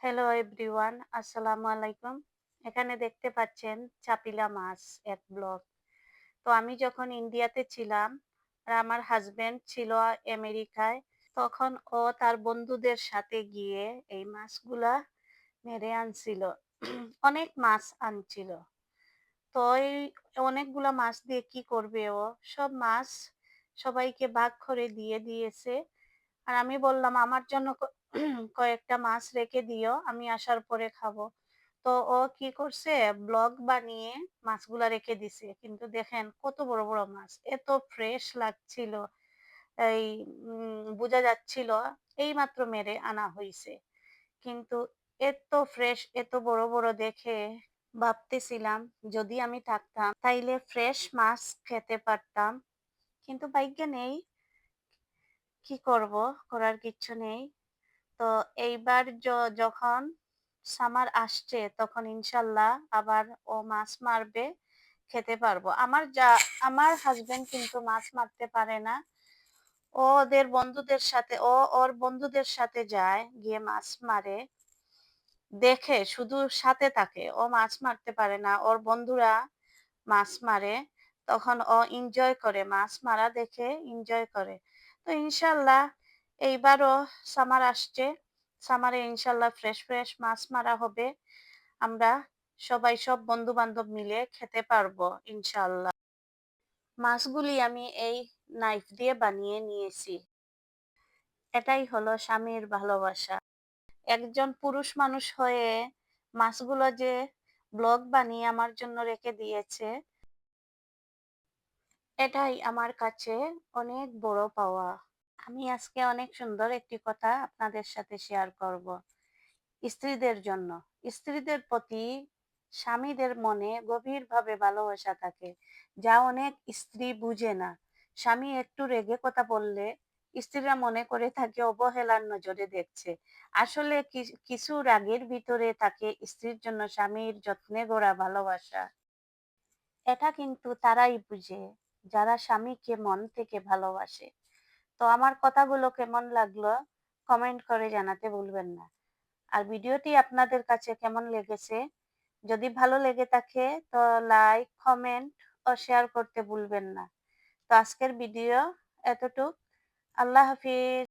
Hello everyone, আসসালামু আলাইকুম। এখানে দেখতে পাচ্ছেন চাপিলা মাছ এক ব্লক। তো আমি যখন ইন্ডিয়াতে ছিলাম আর আমার হাজবেন্ড ছিল আমেরিকায়, তখন ও তার বন্ধুদের সাথে গিয়ে এই মাছগুলা মেরে আনছিল। অনেক মাছ আনছিল। তো এই অনেকগুলা মাছ দিয়ে কি করবে ও? সব মাছ সবাইকে ভাগ করে দিয়ে দিয়েছে। আর আমি বললাম আমার জন্য কয়েকটা মাছ রেখে দিও, আমি আসার পরে খাবো। তো ও কি করছে, ব্লগ বানিয়ে মাছগুলা রেখে দিছে। কিন্তু দেখেন কত বড় বড় মাছ, এত ফ্রেশ লাগছিল। এই বোঝা যাচ্ছিল এইমাত্র মেরে আনা হইছে। কিন্তু এত ফ্রেশ, এত বড় বড় দেখে ভাবতেছিলাম যদি আমি থাকতাম তাইলে ফ্রেশ মাছ খেতে পারতাম। কিন্তু ভাগ্যে নেই, কি করব, করার কিচ্ছু নেই। তো এইবার যখন সামার আসছে তখন ইনশাল্লাহ আবার ও মাছ মারবে, খেতে পারবো। আমার হাজবেন্ড কিন্তু মাছ মারতে পারে না। ও ওদের বন্ধুদের সাথে, ওর বন্ধুদের সাথে যায়, গিয়ে মাছ মারে, দেখে শুধু সাথে থাকে। ও মাছ মারতে পারে না, ওর বন্ধুরা মাছ মারে, তখন ও এনজয় করে, মাছ মারা দেখে এনজয় করে। তো ইনশাল্লাহ এইবারও সামার আসছে, সামারে ইনশাল্লাহ ফ্রেশ ফ্রেশ মাছ মারা হবে। আমরা সবাই, সব বন্ধু বান্ধব মিলে খেতে পারবো ইনশাল্লাহ। মাছগুলি আমি এই নাইফ দিয়ে বানিয়ে নিয়েছি। এটাই হলো স্বামীর ভালোবাসা। একজন পুরুষ মানুষ হয়ে মাছগুলো যে ব্লগ বানিয়ে আমার জন্য রেখে দিয়েছে, এটাই আমার কাছে অনেক বড় পাওয়া। আমি আজকে অনেক সুন্দর একটি কথা আপনাদের সাথে শেয়ার করব। স্ত্রীদের জন্য, স্ত্রীদের প্রতি স্বামীদের মনে গভীরভাবে ভালোবাসা থাকে, যা অনেক স্ত্রী বুঝে না। স্বামী একটু রেগে কথা বললে স্ত্রীরা মনে করে থাকে অবহেলার নজরে দেখছে। আসলে কিছু রাগের ভিতরে থাকে স্ত্রীর জন্য স্বামীর যত্নে গড়া ভালোবাসা। এটা কিন্তু তারাই বুঝে যারা স্বামীকে মন থেকে ভালোবাসে। তো আমার কথাগুলো কেমন লাগলো কমেন্ট করে জানাতে ভুলবেন না। আর ভিডিওটি আপনাদের কাছে কেমন লেগেছে, যদি ভালো লেগে থাকে তো লাইক, কমেন্ট ও শেয়ার করতে ভুলবেন না। তো আজকের ভিডিও এতটুক। আল্লাহ হাফিজ।